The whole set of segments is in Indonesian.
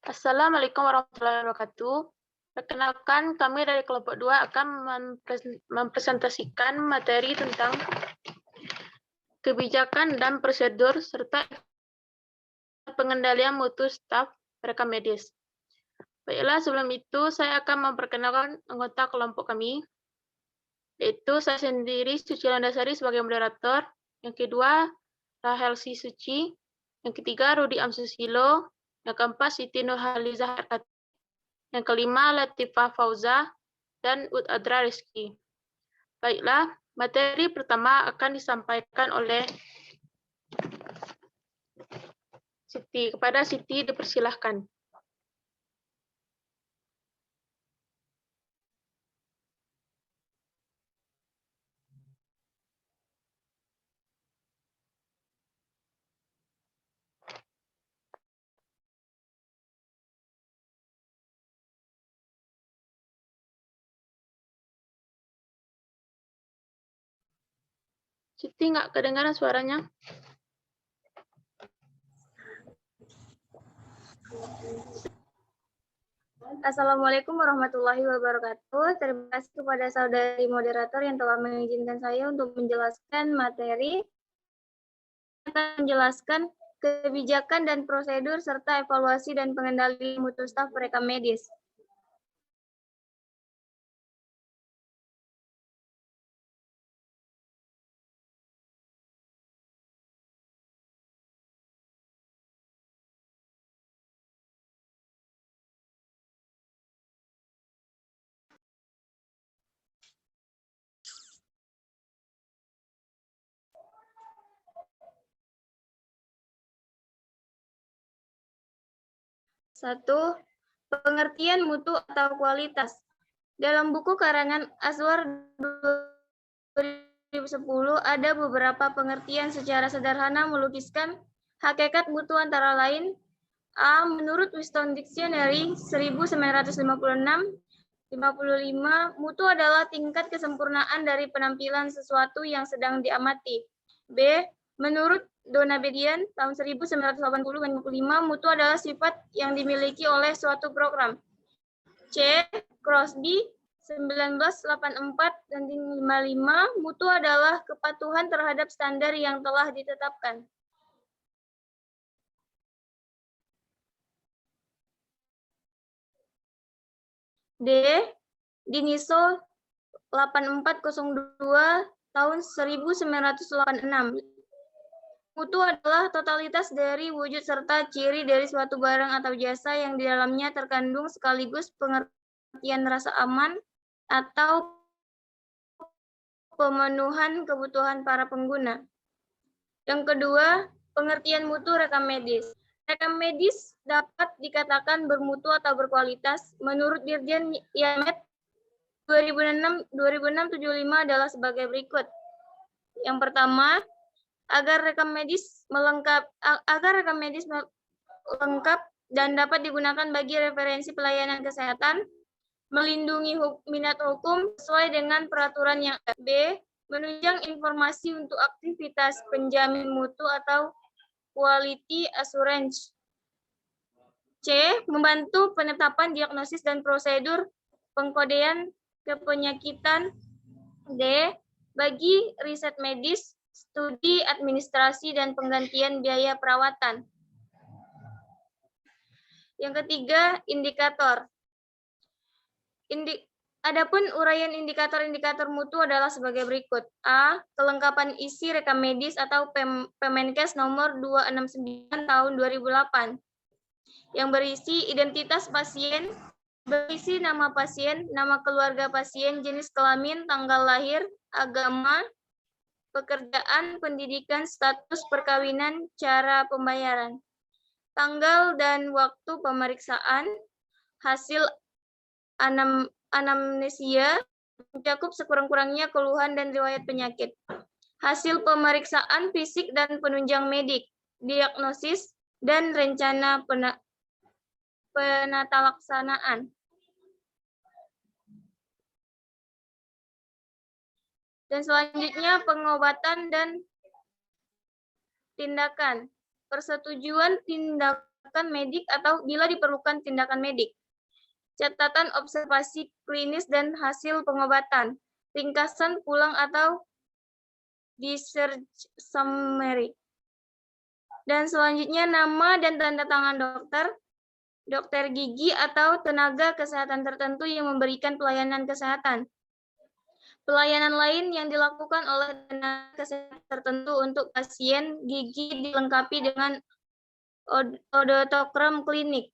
Assalamualaikum warahmatullahi wabarakatuh. Perkenalkan, kami dari kelompok 2 akan mempresentasikan materi tentang kebijakan dan prosedur serta pengendalian mutu staf rekam medis. Baiklah, sebelum itu saya akan memperkenalkan anggota kelompok kami, yaitu saya sendiri, Suci Landasari sebagai moderator, yang kedua, Rahel Si Suci, yang ketiga, Rudi Amsusilo, yang keempat, Siti Nurhaliza Harkat, yang kelima, Latifah Fauza, dan Ud Adra Rizki. Baiklah, materi pertama akan disampaikan oleh Siti. Kepada Siti dipersilahkan. Siti nggak kedengaran suaranya. Assalamualaikum warahmatullahi wabarakatuh. Terima kasih kepada saudari moderator yang telah mengizinkan saya untuk menjelaskan materi, menjelaskan kebijakan dan prosedur serta evaluasi dan pengendalian mutu staf rekam medis. Satu, pengertian mutu atau kualitas. Dalam buku karangan Aswar 2010 ada beberapa pengertian secara sederhana melukiskan hakikat mutu antara lain A. Menurut Whiston Dictionary 1956, 55, mutu adalah tingkat kesempurnaan dari penampilan sesuatu yang sedang diamati. B. Menurut Donabedian tahun 1980-55, mutu adalah sifat yang dimiliki oleh suatu program. C. Crosby 1984 dan 55, mutu adalah kepatuhan terhadap standar yang telah ditetapkan. D. Diniso 8402 tahun 1986. Mutu adalah totalitas dari wujud serta ciri dari suatu barang atau jasa yang di dalamnya terkandung sekaligus pengertian rasa aman atau pemenuhan kebutuhan para pengguna. Yang kedua, pengertian mutu rekam medis. Rekam medis dapat dikatakan bermutu atau berkualitas. Menurut Dirjen Yamet 2006-75 adalah sebagai berikut. Yang pertama, agar rekam medis lengkap dan dapat digunakan bagi referensi pelayanan kesehatan, melindungi minat hukum sesuai dengan peraturan yang ada. B. Menunjang informasi untuk aktivitas penjamin mutu atau quality assurance. C. Membantu penetapan diagnosis dan prosedur pengkodean kepenyakitan. D. Bagi riset medis, studi administrasi, dan penggantian biaya perawatan. Yang ketiga, indikator. Adapun uraian indikator-indikator mutu adalah sebagai berikut. A. Kelengkapan isi rekam medis atau Permenkes nomor 269 tahun 2008 yang berisi identitas pasien, berisi nama pasien, nama keluarga pasien, jenis kelamin, tanggal lahir, agama, pekerjaan, pendidikan, status perkawinan, cara pembayaran, tanggal dan waktu pemeriksaan, hasil anamnesia, mencakup sekurang-kurangnya keluhan dan riwayat penyakit, hasil pemeriksaan fisik dan penunjang medik, diagnosis, dan rencana penatalaksanaan. Dan selanjutnya pengobatan dan tindakan. Persetujuan tindakan tindakan medik atau bila diperlukan tindakan medik. Catatan observasi klinis dan hasil pengobatan. Ringkasan pulang atau discharge summary. Dan selanjutnya nama dan tanda tangan dokter, dokter gigi atau tenaga kesehatan tertentu yang memberikan pelayanan kesehatan. Pelayanan lain yang dilakukan oleh tenaga kesehatan tertentu untuk pasien gigi dilengkapi dengan odontogram klinik.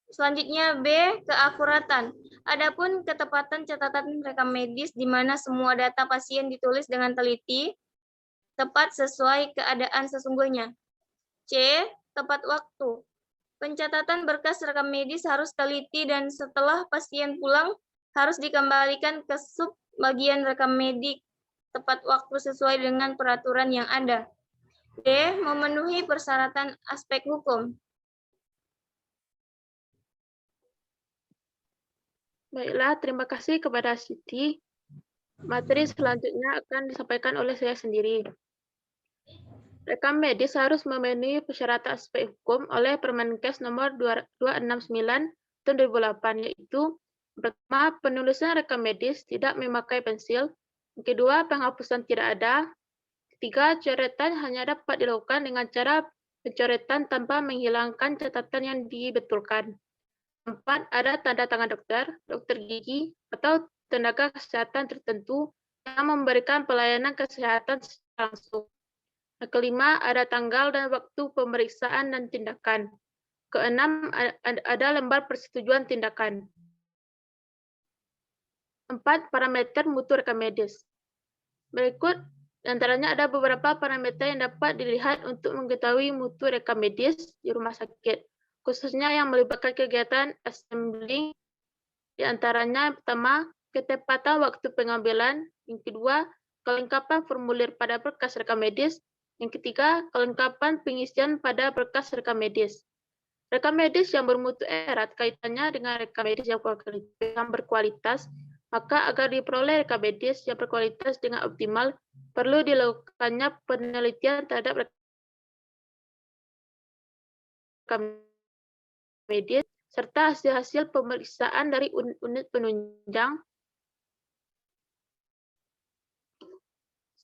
Selanjutnya B, keakuratan. Adapun ketepatan catatan rekam medis di mana semua data pasien ditulis dengan teliti, tepat sesuai keadaan sesungguhnya. C, tepat waktu. Pencatatan berkas rekam medis harus teliti dan setelah pasien pulang harus dikembalikan ke sub bagian rekam medik tepat waktu sesuai dengan peraturan yang ada. D, memenuhi persyaratan aspek hukum. Baiklah, terima kasih kepada Siti. Materi selanjutnya akan disampaikan oleh saya sendiri. Rekam medis harus memenuhi persyaratan aspek hukum oleh Permenkes nomor 269 tahun 2008, yaitu pertama, penulisan rekam medis tidak memakai pensil. Yang kedua, penghapusan tidak ada. Ketiga, coretan hanya dapat dilakukan dengan cara pencoretan tanpa menghilangkan catatan yang dibetulkan. 4. Ada tanda tangan dokter, dokter gigi, atau tenaga kesehatan tertentu yang memberikan pelayanan kesehatan secara langsung. Yang kelima, ada tanggal dan waktu pemeriksaan dan tindakan. Keenam, ada lembar persetujuan tindakan. 4. Parameter mutu rekam medis. Berikut antaranya ada beberapa parameter yang dapat dilihat untuk mengetahui mutu rekam medis di rumah sakit, khususnya yang melibatkan kegiatan assembling. Di antaranya yang pertama, ketepatan waktu pengambilan. Yang kedua, kelengkapan formulir pada berkas rekam medis. Yang ketiga, kelengkapan pengisian pada berkas rekam medis. Rekam medis yang bermutu erat kaitannya dengan rekam medis yang berkualitas, maka agar diperoleh rekam medis yang berkualitas dengan optimal, perlu dilakukannya penelitian terhadap rekam medis serta hasil-hasil pemeriksaan dari unit penunjang.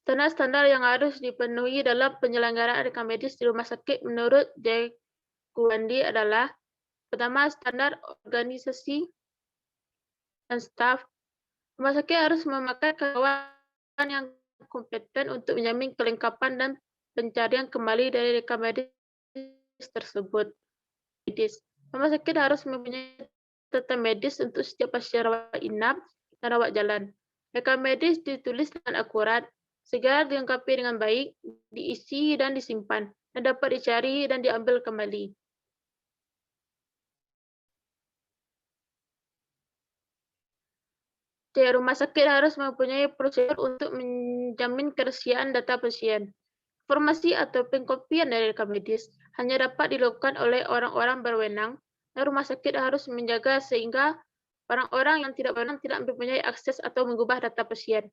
Standar-standar yang harus dipenuhi dalam penyelenggaraan rekam medis di rumah sakit menurut Jayagwandi adalah: pertama, standar organisasi dan staf. Rumah sakit harus memakai karyawan yang kompeten untuk menjamin kelengkapan dan pencarian kembali dari rekam medis tersebut. Rumah sakit harus mempunyai catatan medis untuk setiap pasien rawat inap dan rawat jalan. Rekam medis ditulis dengan akurat, segera dilengkapi dengan baik, diisi dan disimpan, dan dapat dicari dan diambil kembali. Rumah sakit harus mempunyai prosedur untuk menjamin kerahasiaan data pasien. Informasi atau pengkopian dari rekam medis hanya dapat dilakukan oleh orang-orang berwenang, dan rumah sakit harus menjaga sehingga orang-orang yang tidak berwenang tidak mempunyai akses atau mengubah data pasien.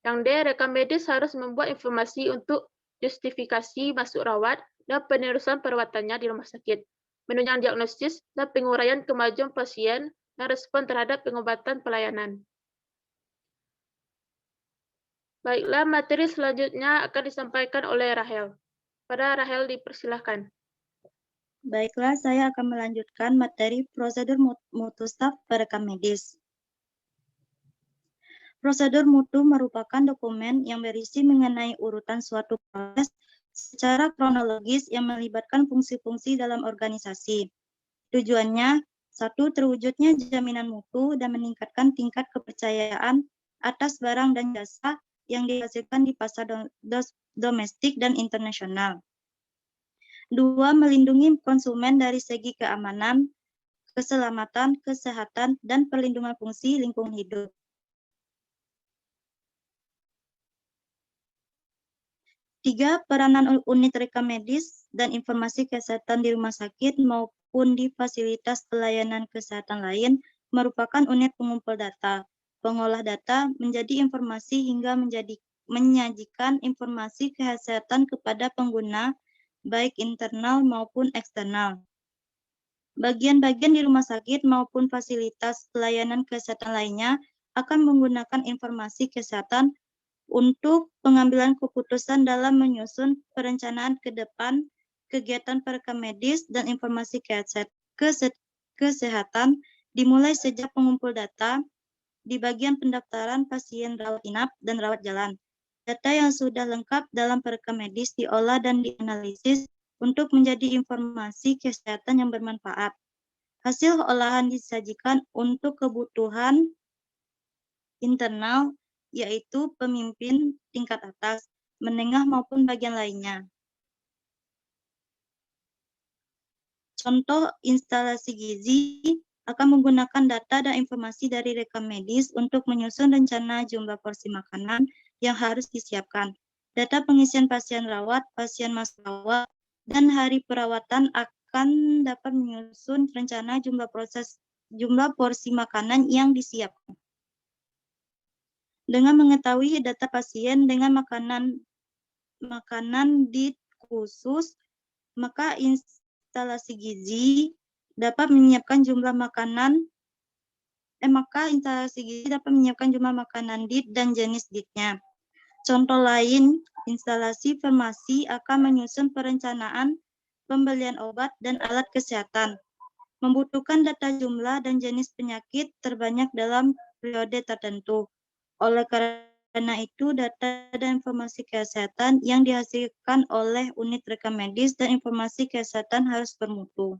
Yang D, rekam medis harus membuat informasi untuk justifikasi masuk rawat dan penerusan perawatannya di rumah sakit, menunjang diagnosis dan penguraian kemajuan pasien dan respon terhadap pengobatan pelayanan. Baiklah, materi selanjutnya akan disampaikan oleh Rahel. Pada Rahel dipersilahkan. Baiklah, saya akan melanjutkan materi prosedur mutu staf perekam medis. Prosedur mutu merupakan dokumen yang berisi mengenai urutan suatu proses secara kronologis yang melibatkan fungsi-fungsi dalam organisasi. Tujuannya, satu, terwujudnya jaminan mutu dan meningkatkan tingkat kepercayaan atas barang dan jasa yang dihasilkan di pasar domestik dan internasional. 2. Melindungi konsumen dari segi keamanan, keselamatan, kesehatan, dan perlindungan fungsi lingkungan hidup. 3. Peranan unit rekam medis dan informasi kesehatan di rumah sakit maupun di fasilitas pelayanan kesehatan lain merupakan unit pengumpul data, pengolah data menjadi informasi hingga menyajikan informasi kesehatan kepada pengguna, baik internal maupun eksternal. Bagian-bagian di rumah sakit maupun fasilitas pelayanan kesehatan lainnya akan menggunakan informasi kesehatan untuk pengambilan keputusan dalam menyusun perencanaan ke depan kegiatan perekam medis dan informasi kesehatan dimulai sejak pengumpul data di bagian pendaftaran pasien rawat inap dan rawat jalan. Data yang sudah lengkap dalam perekam medis diolah dan dianalisis untuk menjadi informasi kesehatan yang bermanfaat. Hasil olahan disajikan untuk kebutuhan internal, yaitu pemimpin tingkat atas, menengah maupun bagian lainnya. Contoh instalasi gizi akan menggunakan data dan informasi dari rekam medis untuk menyusun rencana jumlah porsi makanan yang harus disiapkan. Data pengisian pasien rawat, pasien masuk rawat, dan hari perawatan akan dapat menyusun rencana jumlah porsi makanan yang disiapkan. Dengan mengetahui data pasien dengan makanan diet khusus, maka instalasi gizi dapat menyiapkan jumlah makanan diet dan jenis dietnya. Contoh lain, instalasi farmasi akan menyusun perencanaan pembelian obat dan alat kesehatan, membutuhkan data jumlah dan jenis penyakit terbanyak dalam periode tertentu. Oleh karena itu, data dan informasi kesehatan yang dihasilkan oleh unit rekam medis dan informasi kesehatan harus bermutu.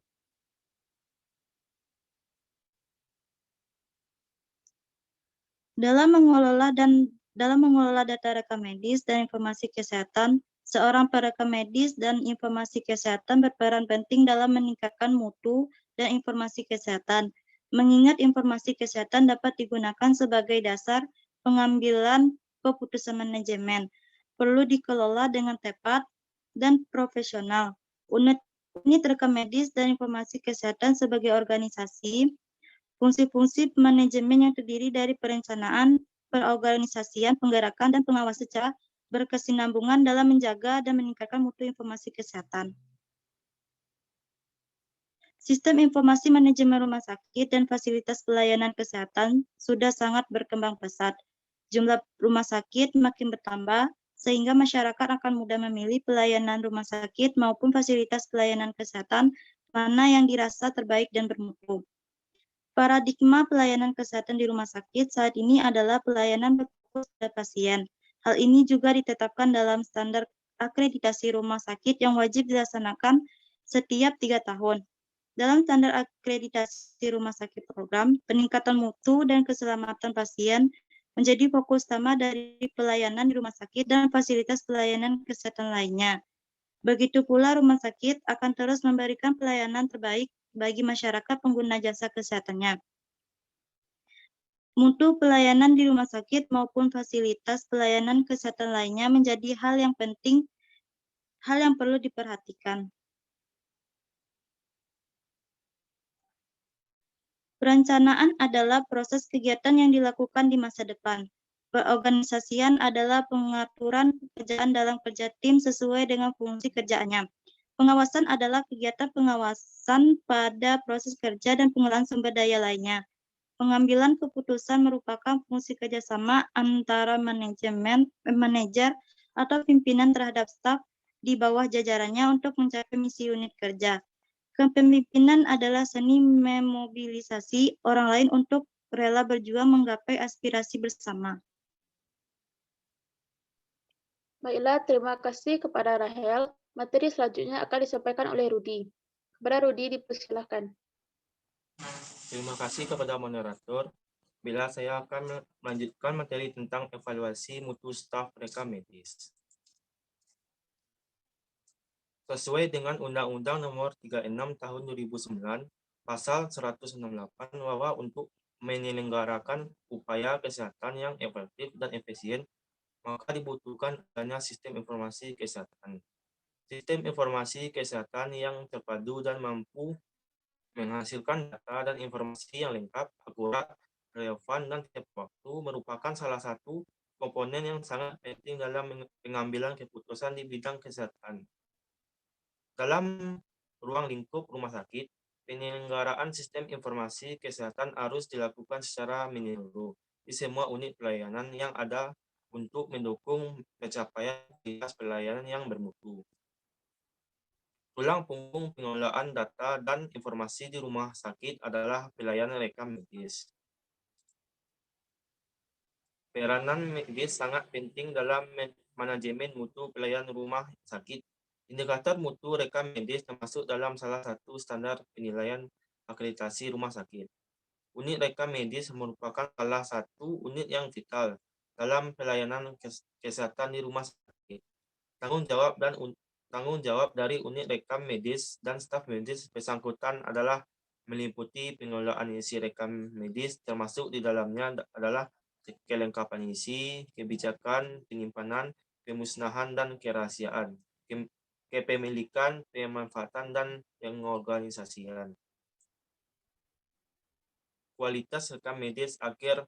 Dalam mengelola data rekam medis dan informasi kesehatan, seorang perekam medis dan informasi kesehatan berperan penting dalam meningkatkan mutu dan informasi kesehatan. Mengingat informasi kesehatan dapat digunakan sebagai dasar pengambilan keputusan manajemen, perlu dikelola dengan tepat dan profesional. Unit rekam medis dan informasi kesehatan sebagai organisasi, fungsi-fungsi manajemen yang terdiri dari perencanaan, perorganisasian, penggerakan, dan pengawasan secara berkesinambungan dalam menjaga dan meningkatkan mutu informasi kesehatan. Sistem informasi manajemen rumah sakit dan fasilitas pelayanan kesehatan sudah sangat berkembang pesat. Jumlah rumah sakit makin bertambah, sehingga masyarakat akan mudah memilih pelayanan rumah sakit maupun fasilitas pelayanan kesehatan mana yang dirasa terbaik dan bermutu. Paradigma pelayanan kesehatan di rumah sakit saat ini adalah pelayanan berfokus pada pasien. Hal ini juga ditetapkan dalam standar akreditasi rumah sakit yang wajib dilaksanakan setiap 3 tahun. Dalam standar akreditasi rumah sakit program, peningkatan mutu dan keselamatan pasien menjadi fokus utama dari pelayanan di rumah sakit dan fasilitas pelayanan kesehatan lainnya. Begitu pula rumah sakit akan terus memberikan pelayanan terbaik bagi masyarakat pengguna jasa kesehatannya. Mutu pelayanan di rumah sakit maupun fasilitas pelayanan kesehatan lainnya menjadi hal yang penting, hal yang perlu diperhatikan. Perencanaan adalah proses kegiatan yang dilakukan di masa depan. Perorganisasian adalah pengaturan pekerjaan dalam kerja tim sesuai dengan fungsi kerjaannya. Pengawasan adalah kegiatan pengawasan pada proses kerja dan pengolahan sumber daya lainnya. Pengambilan keputusan merupakan fungsi kerjasama antara manajer atau pimpinan terhadap staf di bawah jajarannya untuk mencapai misi unit kerja. Kepemimpinan adalah seni memobilisasi orang lain untuk rela berjuang menggapai aspirasi bersama. Baiklah, terima kasih kepada Rahel. Materi selanjutnya akan disampaikan oleh Rudi. Kepada Rudi, dipersilakan. Terima kasih kepada moderator. Bila saya akan melanjutkan materi tentang evaluasi mutu staf rekam medis. Sesuai dengan Undang-Undang Nomor 36 Tahun 2009, Pasal 168, bahwa untuk menyelenggarakan upaya kesehatan yang efektif dan efisien, maka dibutuhkan adanya sistem informasi kesehatan. Sistem informasi kesehatan yang terpadu dan mampu menghasilkan data dan informasi yang lengkap, akurat, relevan, dan tepat waktu merupakan salah satu komponen yang sangat penting dalam pengambilan keputusan di bidang kesehatan. Dalam ruang lingkup rumah sakit, penyelenggaraan sistem informasi kesehatan harus dilakukan secara menyeluruh di semua unit pelayanan yang ada untuk mendukung pencapaian kualitas pelayanan yang bermutu. Tulang punggung pengelolaan data dan informasi di rumah sakit adalah pelayanan rekam medis. Peranan medis sangat penting dalam manajemen mutu pelayanan rumah sakit. Indikator mutu rekam medis termasuk dalam salah satu standar penilaian akreditasi rumah sakit. Unit rekam medis merupakan salah satu unit yang vital dalam pelayanan kesehatan di rumah sakit. Tanggung jawab dari unit rekam medis dan staf medis bersangkutan adalah meliputi pengelolaan isi rekam medis, termasuk di dalamnya adalah kelengkapan isi, kebijakan, penyimpanan, pemusnahan, dan kerahasiaan, kepemilikan, pemanfaatan, dan pengorganisasian. Kualitas rekam medis akhir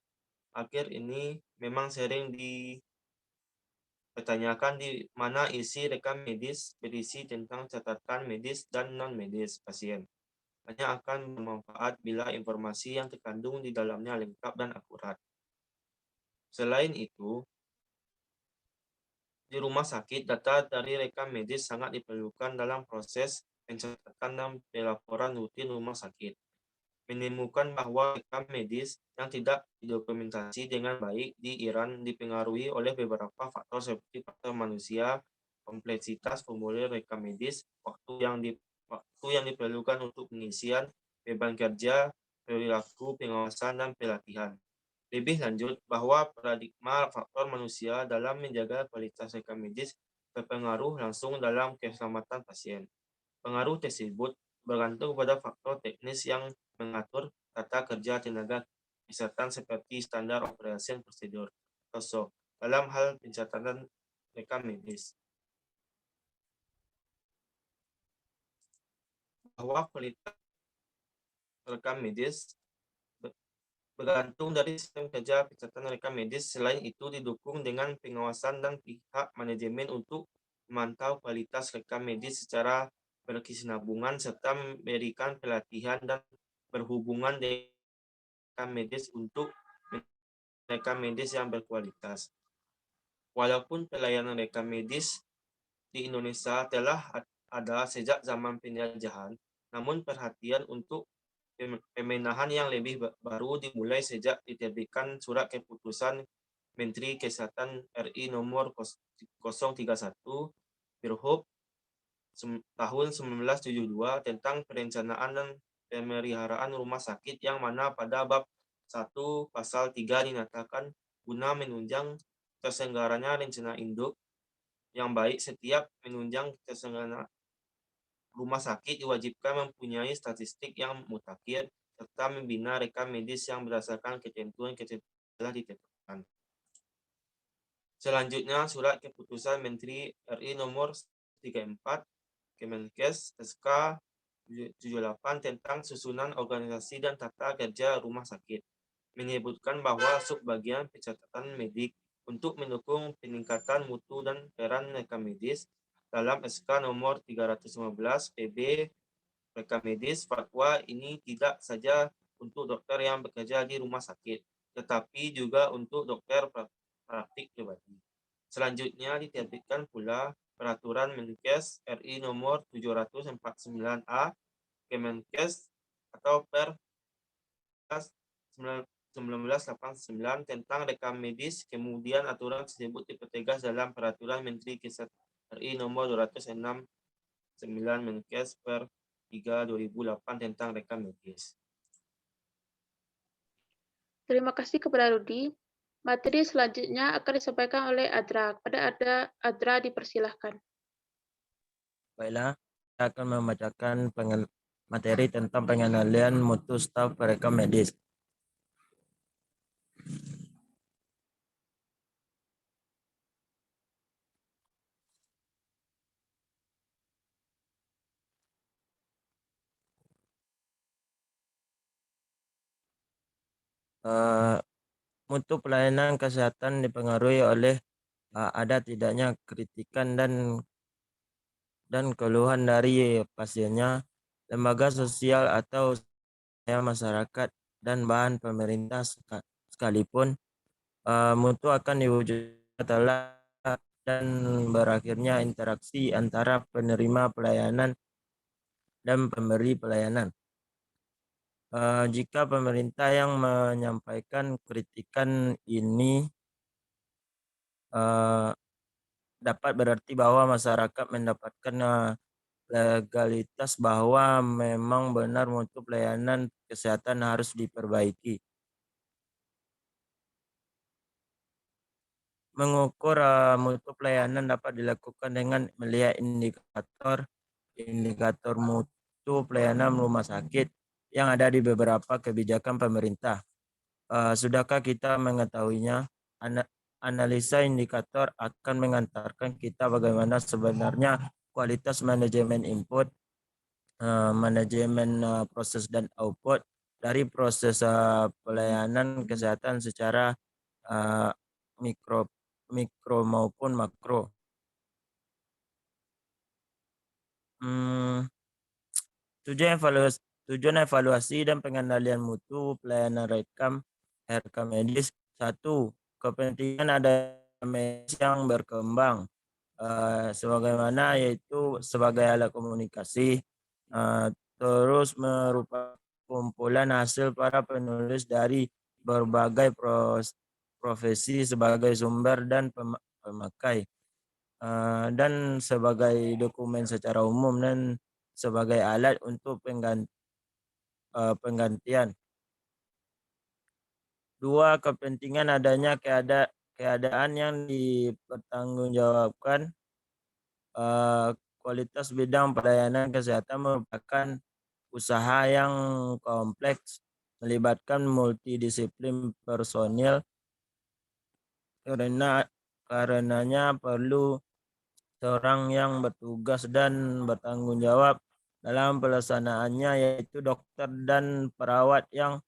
ini memang sering dipertanyakan, di mana isi rekam medis berisi tentang catatan medis dan non-medis pasien. Hanya akan bermanfaat bila informasi yang terkandung di dalamnya lengkap dan akurat. Selain itu, di rumah sakit, data dari rekam medis sangat diperlukan dalam proses pencatatan dan pelaporan rutin rumah sakit. Menemukan bahwa rekam medis yang tidak didokumentasi dengan baik di Iran dipengaruhi oleh beberapa faktor seperti faktor manusia, kompleksitas formulir rekam medis, waktu yang diperlukan untuk pengisian, beban kerja, perilaku, pengawasan, dan pelatihan. Lebih lanjut, bahwa paradigma faktor manusia dalam menjaga kualitas rekam medis berpengaruh langsung dalam keselamatan pasien. Pengaruh tersebut bergantung pada faktor teknis yang mengatur tata kerja tenaga kesehatan seperti standar operasi prosedur atau SOP dalam hal pencatatan rekam medis. Bahwa kualitas rekam medis bergantung dari sistem kerja pencatatan rekam medis. Selain itu, didukung dengan pengawasan dan pihak manajemen untuk memantau kualitas rekam medis secara berkesinambungan serta memberikan pelatihan dan berhubungan dengan rekam medis untuk rekam medis yang berkualitas. Walaupun pelayanan rekam medis di Indonesia telah ada sejak zaman penjajahan, namun perhatian untuk pemenahan yang lebih baru dimulai sejak diterbitkan Surat Keputusan Menteri Kesehatan RI nomor 031 Birhub tahun 1972 tentang perencanaan dan pemeliharaan rumah sakit, yang mana pada bab 1 pasal 3 dinyatakan guna menunjang terselenggaranya rencana induk yang baik, setiap menunjang terselenggaranya rumah sakit diwajibkan mempunyai statistik yang mutakhir serta membina rekam medis yang berdasarkan ketentuan-ketentuan telah ditetapkan. Selanjutnya, Surat Keputusan Menteri RI nomor 34 Kemenkes SK 78 tentang susunan organisasi dan tata kerja rumah sakit menyebutkan bahwa subbagian pencatatan medik untuk mendukung peningkatan mutu dan peran rekam medis dalam SK nomor 315 PB rekam medis fatwa ini tidak saja untuk dokter yang bekerja di rumah sakit, tetapi juga untuk dokter praktik pribadi. Selanjutnya diterbitkan pula Peraturan Menkes RI nomor 749A Kemenkes atau Per 1989 tentang rekam medis. Kemudian aturan tersebut dipertegas dalam Peraturan Menteri Kesehatan RI nomor 269 Menkes per 3/2008 tentang rekam medis. Terima kasih kepada Rudi. Materi selanjutnya akan disampaikan oleh Adra. Kepada Adra dipersilahkan. Baiklah, saya akan membacakan materi tentang pengendalian mutu staf rekam medis. mutu pelayanan kesehatan dipengaruhi oleh ada tidaknya kritikan dan keluhan dari pasiennya, lembaga sosial atau masyarakat, dan bahan pemerintah sekalipun. Mutu akan diwujudkan setelah dan berakhirnya interaksi antara penerima pelayanan dan pemberi pelayanan. Jika pemerintah yang menyampaikan kritikan ini dapat berarti bahwa masyarakat mendapatkan legalitas bahwa memang benar mutu pelayanan kesehatan harus diperbaiki. Mengukur mutu pelayanan dapat dilakukan dengan melihat indikator mutu pelayanan rumah sakit yang ada di beberapa kebijakan pemerintah. Sudahkah kita mengetahuinya? Analisa indikator akan mengantarkan kita bagaimana sebenarnya kualitas manajemen input, manajemen proses dan output dari proses pelayanan kesehatan secara mikro maupun makro. Tujuan evaluasi dan pengendalian mutu pelayanan rekam medis. 1. Kepentingan ada medis yang berkembang sebagaimana yaitu sebagai alat komunikasi, terus merupakan kumpulan hasil para penulis dari berbagai profesi sebagai sumber dan pemakai, dan sebagai dokumen secara umum dan sebagai alat untuk penggantian. 2. Kepentingan adanya keadaan yang dipertanggungjawabkan. Kualitas bidang pelayanan kesehatan merupakan usaha yang kompleks, melibatkan multidisiplin personil, karenanya perlu seorang yang bertugas dan bertanggung jawab dalam pelaksanaannya, yaitu dokter dan perawat yang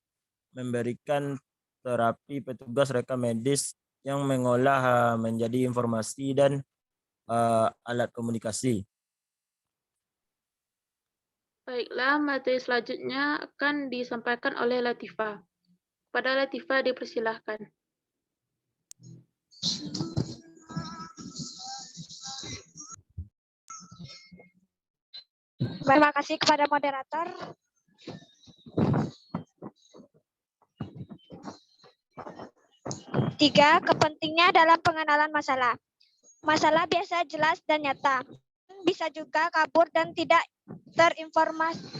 memberikan terapi, petugas rekam medis yang mengolah menjadi informasi dan alat komunikasi. Baiklah, materi selanjutnya akan disampaikan oleh Latifah. Pada Latifah dipersilahkan. Terima kasih kepada moderator. Tiga, kepentingnya dalam pengenalan masalah. Masalah biasa jelas dan nyata. Bisa juga kabur dan tidak terinformasi.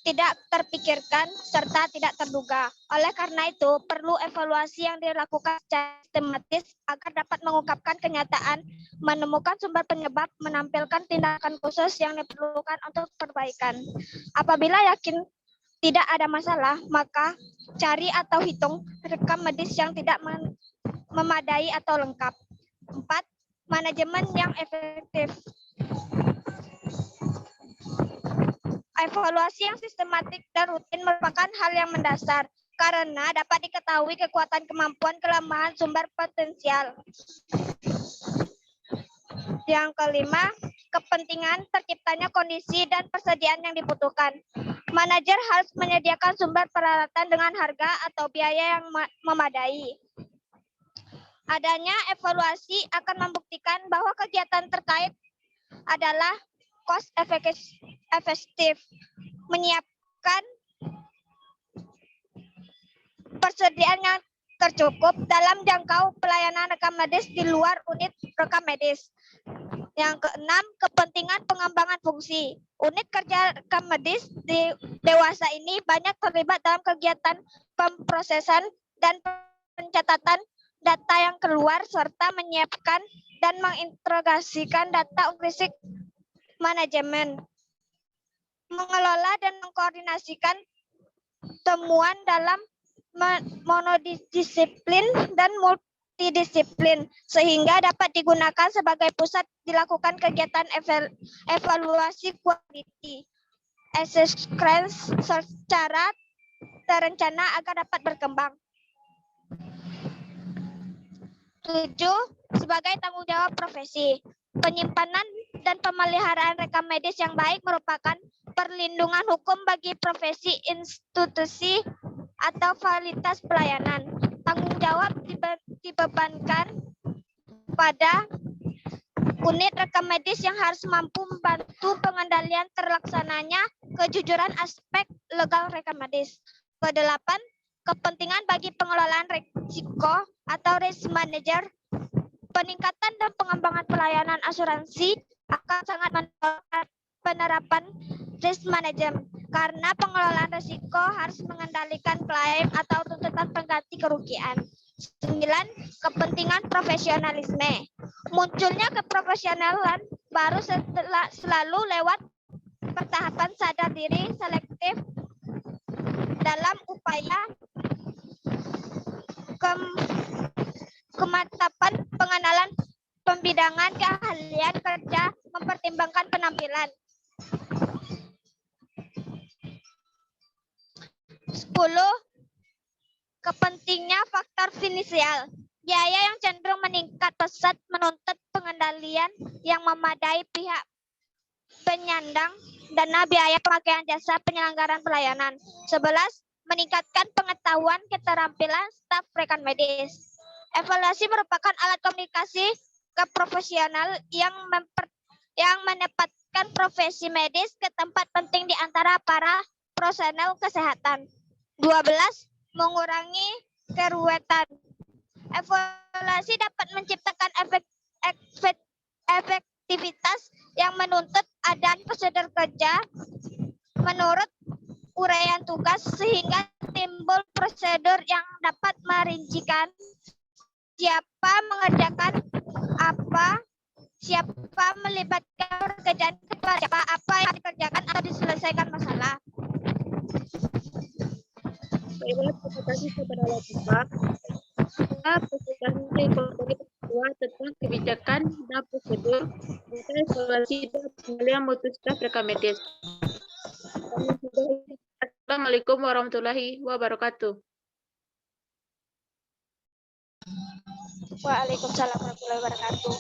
Tidak terpikirkan serta tidak terduga. Oleh karena itu, perlu evaluasi yang dilakukan secara sistematis agar dapat mengungkapkan kenyataan, menemukan sumber penyebab, menampilkan tindakan khusus yang diperlukan untuk perbaikan. Apabila yakin tidak ada masalah, maka cari atau hitung rekam medis yang tidak memadai atau lengkap. 4. Manajemen yang efektif. Evaluasi yang sistematik dan rutin merupakan hal yang mendasar karena dapat diketahui kekuatan, kemampuan, kelemahan, sumber potensial. Yang kelima, kepentingan terciptanya kondisi dan persediaan yang dibutuhkan. Manajer harus menyediakan sumber peralatan dengan harga atau biaya yang memadai. Adanya evaluasi akan membuktikan bahwa kegiatan terkait adalah cost efektif, menyiapkan persediaan yang tercukup dalam jangkau pelayanan rekam medis di luar unit rekam medis. Yang keenam, kepentingan pengembangan fungsi. Unit kerja rekam medis di dewasa ini banyak terlibat dalam kegiatan pemrosesan dan pencatatan data yang keluar serta menyiapkan dan mengintegrasikan data fisik manajemen, mengelola dan mengkoordinasikan temuan dalam monodisiplin dan multidisiplin sehingga dapat digunakan sebagai pusat dilakukan kegiatan evaluasi quality assessment secara terencana agar dapat berkembang. 7. Sebagai tanggung jawab profesi. Penyimpanan dan pemeliharaan rekam medis yang baik merupakan perlindungan hukum bagi profesi, institusi, atau fasilitas pelayanan. Tanggung jawab dibebankan pada unit rekam medis yang harus mampu membantu pengendalian terlaksananya kejujuran aspek legal rekam medis. Ke-8, kepentingan bagi pengelolaan risiko atau risk manager. Peningkatan dan pengembangan pelayanan asuransi akan sangat mendorong penerapan risk management karena pengelolaan risiko harus mengendalikan klaim atau tuntutan pengganti kerugian. 9. Kepentingan profesionalisme. Munculnya keprofesionalan baru selalu lewat pertahapan sadar diri selektif dalam upaya kemantapan pengenalan pembidangan keahlian kerja mempertimbangkan penampilan. 10. Kepentingnya faktor finansial. Biaya yang cenderung meningkat pesat menuntut pengendalian yang memadai pihak penyandang dana biaya pemakaian jasa penyelenggaraan pelayanan. 11. Meningkatkan pengetahuan keterampilan staf rekan medis. Evaluasi merupakan alat komunikasi keprofesional yang menempatkan profesi medis ke tempat penting di antara para personel kesehatan. 12. Mengurangi keruwetan. Evaluasi dapat menciptakan efektivitas yang menuntut adanya prosedur kerja menurut uraian tugas sehingga timbul prosedur yang dapat merincikan siapa mengerjakan apa, siapa melibatkan pekerjaan kepada siapa, apa yang dikerjakan atau diselesaikan masalah. Baiklah, terima kasih kepada Bapak. Presentasi dari Ketua tentang kebijakan dan prosedur untuk evaluasi dan pengalihan mutu staf rekam medis. Assalamualaikum warahmatullahi wabarakatuh. Waalaikumsalam warahmatullahi wabarakatuh.